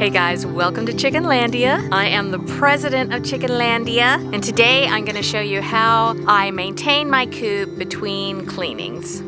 Hey guys, welcome to Chickenlandia. I am the president of Chickenlandia, and today I'm going to show you how I maintain my coop between cleanings.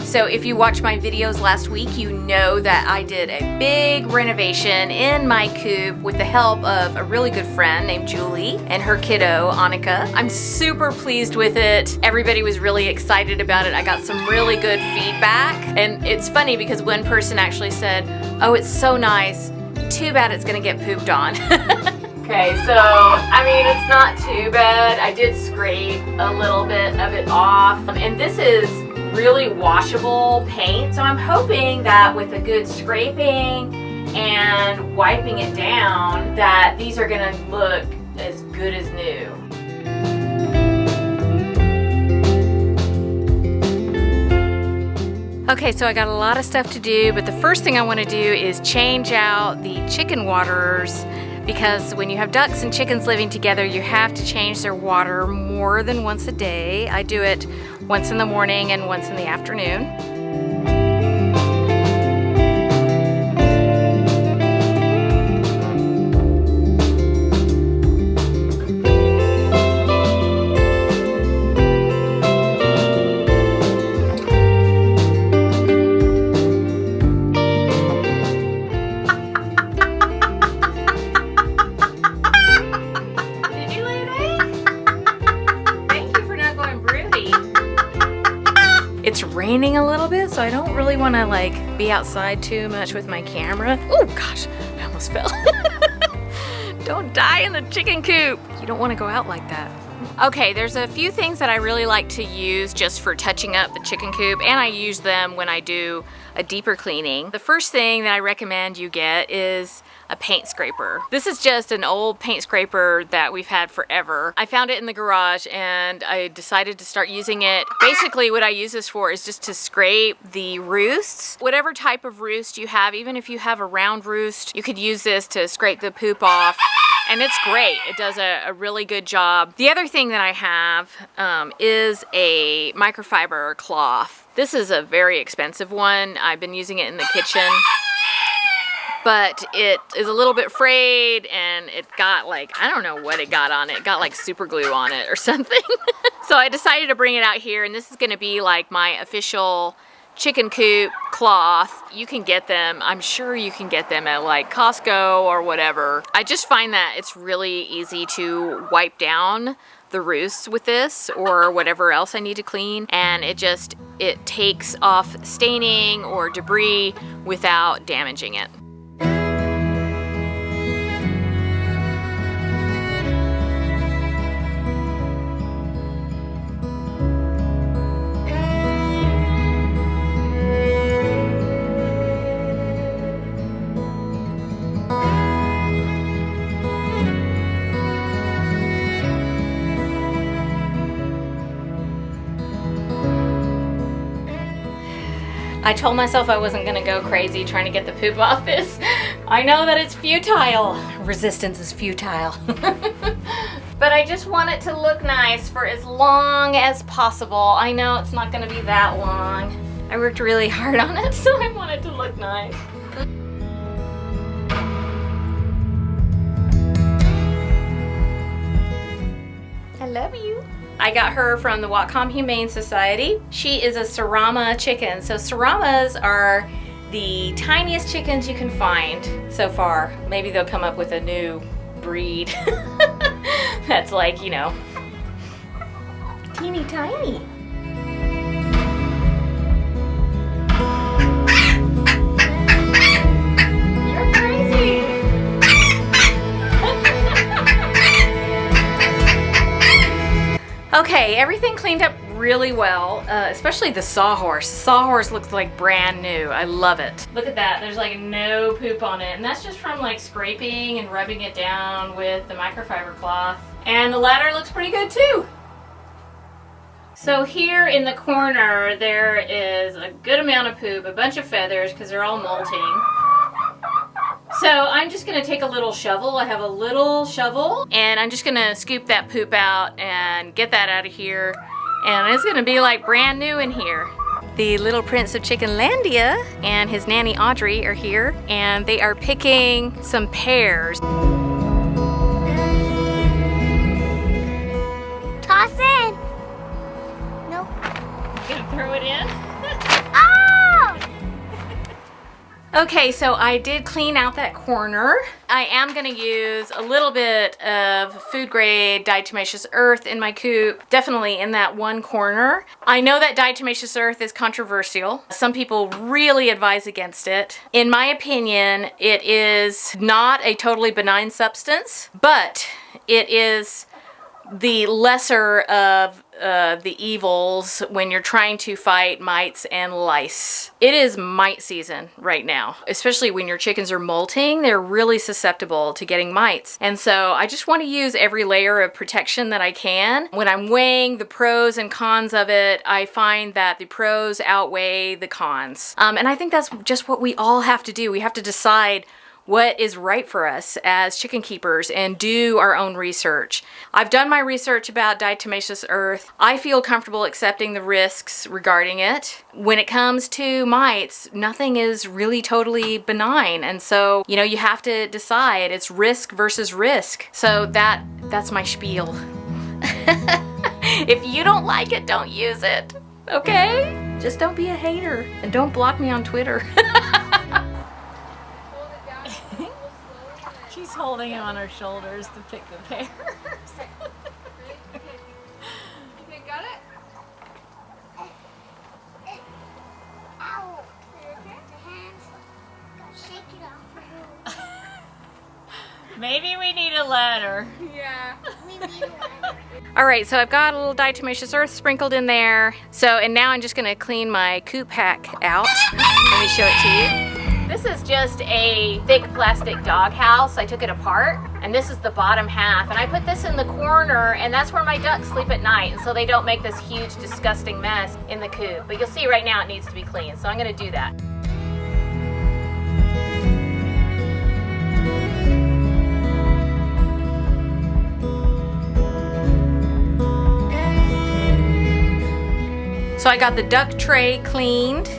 So if you watched my videos last week, you know that I did a big renovation in my coop with the help of a really good friend named Julie and her kiddo, Annika. I'm super pleased with it. Everybody was really excited about it. I got some really good feedback. And it's funny because one person actually said, "Oh, it's so nice. Too bad it's gonna get pooped on." Okay, so, I mean, it's not too bad. I did scrape a little bit of it off. And this is really washable paint, so I'm hoping that with a good scraping and wiping it down that these are gonna look as good as new. Okay, so I got a lot of stuff to do, but the first thing I want to do is change out the chicken waterers, because when you have ducks and chickens living together, you have to change their water more than once a day. I do it once in the morning and once in the afternoon. It's raining a little bit, so I don't really want to like be outside too much with my camera. Oh gosh, I almost fell. Don't die in the chicken coop. You don't want to go out like that. Okay, there's a few things that I really like to use just for touching up the chicken coop, and I use them when I do a deeper cleaning. The first thing that I recommend you get is a paint scraper. This is just an old paint scraper that we've had forever. I found it in the garage and I decided to start using it. Basically what I use this for is just to scrape the roosts. Whatever type of roost you have, even if you have a round roost, you could use this to scrape the poop off. And it's great. It does a really good job. The other thing that I have is a microfiber cloth. This is a very expensive one. I've been using it in the kitchen, but it is a little bit frayed and it got like, I don't know what it got on it. It got like super glue on it or something. So I decided to bring it out here, and this is gonna be like my official chicken coop cloth. You can get them, I'm sure you can get them at like Costco or whatever. I just find that it's really easy to wipe down the roosts with this or whatever else I need to clean, and it takes off staining or debris without damaging it. I told myself I wasn't gonna go crazy trying to get the poop off this. I know that it's futile. Resistance is futile. But I just want it to look nice for as long as possible. I know it's not gonna be that long. I worked really hard on it, so I want it to look nice. I love you. I got her from the Whatcom Humane Society. She is a Serama chicken. So Seramas are the tiniest chickens you can find so far. Maybe they'll come up with a new breed that's like, you know, teeny tiny. You're crazy. Okay, everything cleaned up really well, especially the sawhorse. The sawhorse looks like brand new. I love it. Look at that, there's like no poop on it, and that's just from like scraping and rubbing it down with the microfiber cloth. And the ladder looks pretty good too. So here in the corner there is a good amount of poop, a bunch of feathers because they're all molting. So I'm just gonna take a little shovel. I have a little shovel and I'm just gonna scoop that poop out and get that out of here and it's gonna be like brand new in here. The little prince of Chickenlandia and his nanny Audrey are here, and they are picking some pears. Toss in. Nope. Gonna throw it in? Oh! Okay, so I did clean out that corner. I am gonna use a little bit of food grade diatomaceous earth in my coop, definitely in that one corner. I know that diatomaceous earth is controversial. Some people really advise against it. In my opinion, it is not a totally benign substance, but it is the lesser of the evils when you're trying to fight mites and lice. It is mite season right now, especially when your chickens are molting. They're really susceptible to getting mites. And so I just want to use every layer of protection that I can. When I'm weighing the pros and cons of it, I find that the pros outweigh the cons. And I think that's just what we all have to do. We have to decide what is right for us as chicken keepers and do our own research. I've done my research about diatomaceous earth. I feel comfortable accepting the risks regarding it. When it comes to mites, nothing is really totally benign. And so, you know, you have to decide. It's risk versus risk. So that's my spiel. If you don't like it, don't use it, okay? Just don't be a hater and don't block me on Twitter. She's holding him on her shoulders to pick the pears. Okay, got it? Ow. You okay? The hands. Shake it off. Maybe we need a ladder. Yeah. We need one. All right, so I've got a little diatomaceous earth sprinkled in there. So, and now I'm just gonna clean my coop pack out. Let me show it to you. This is just a thick plastic dog house. I took it apart, and this is the bottom half. And I put this in the corner, and that's where my ducks sleep at night, and so they don't make this huge, disgusting mess in the coop. But you'll see right now it needs to be cleaned, so I'm gonna do that. So I got the duck tray cleaned,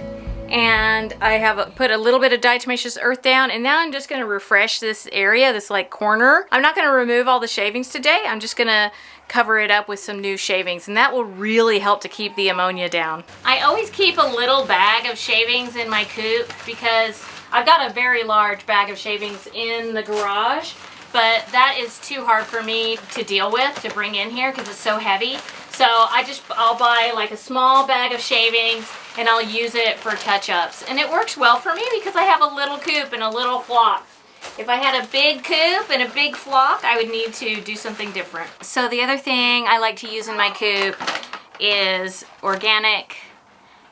and I have put a little bit of diatomaceous earth down, and now I'm just gonna refresh this area, this like corner. I'm not gonna remove all the shavings today. I'm just gonna cover it up with some new shavings, and that will really help to keep the ammonia down. I always keep a little bag of shavings in my coop because I've got a very large bag of shavings in the garage, but that is too hard for me to deal with, to bring in here because it's so heavy. So I'll buy like a small bag of shavings and I'll use it for touch-ups. And it works well for me because I have a little coop and a little flock. If I had a big coop and a big flock, I would need to do something different. So the other thing I like to use in my coop is organic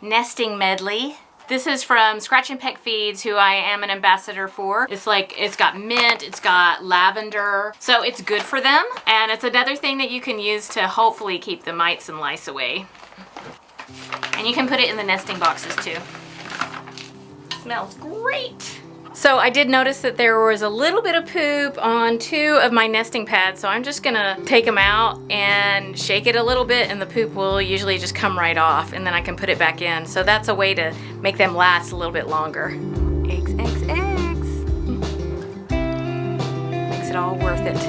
nesting medley. This is from Scratch and Peck Feeds, who I am an ambassador for. It's got mint, it's got lavender, so it's good for them. And it's another thing that you can use to hopefully keep the mites and lice away. And you can put it in the nesting boxes too. Smells great. So I did notice that there was a little bit of poop on 2 of my nesting pads, so I'm just gonna take them out and shake it a little bit, and the poop will usually just come right off, and then I can put it back in. So that's a way to make them last a little bit longer. Eggs, eggs, eggs. Makes it all worth it.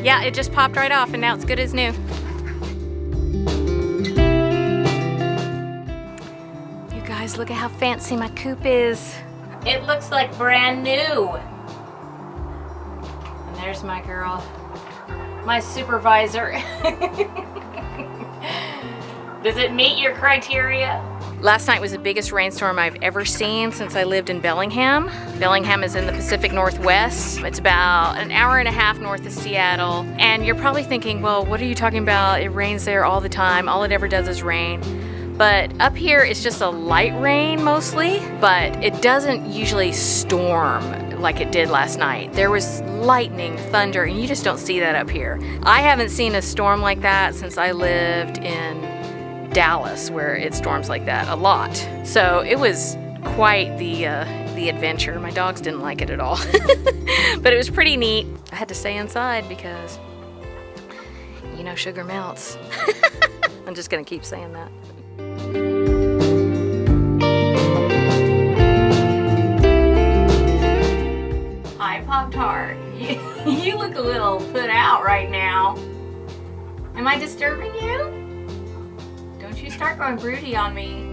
Yeah, it just popped right off, and now it's good as new. Guys, look at how fancy my coop is. It looks like brand new. And there's my girl, my supervisor. Does it meet your criteria? Last night was the biggest rainstorm I've ever seen since I lived in Bellingham. Bellingham is in the Pacific Northwest. It's about an hour and a half north of Seattle. And you're probably thinking, well, what are you talking about? It rains there all the time. All it ever does is rain. But up here it's just a light rain mostly, but it doesn't usually storm like it did last night. There was lightning, thunder, and you just don't see that up here. I haven't seen a storm like that since I lived in Dallas, where it storms like that a lot. So it was quite the adventure. My dogs didn't like it at all. But it was pretty neat. I had to stay inside because You know sugar melts. I'm just gonna keep saying that. Hi, Pop-Tart. You look a little put out right now. Am I disturbing you? Don't you start going broody on me.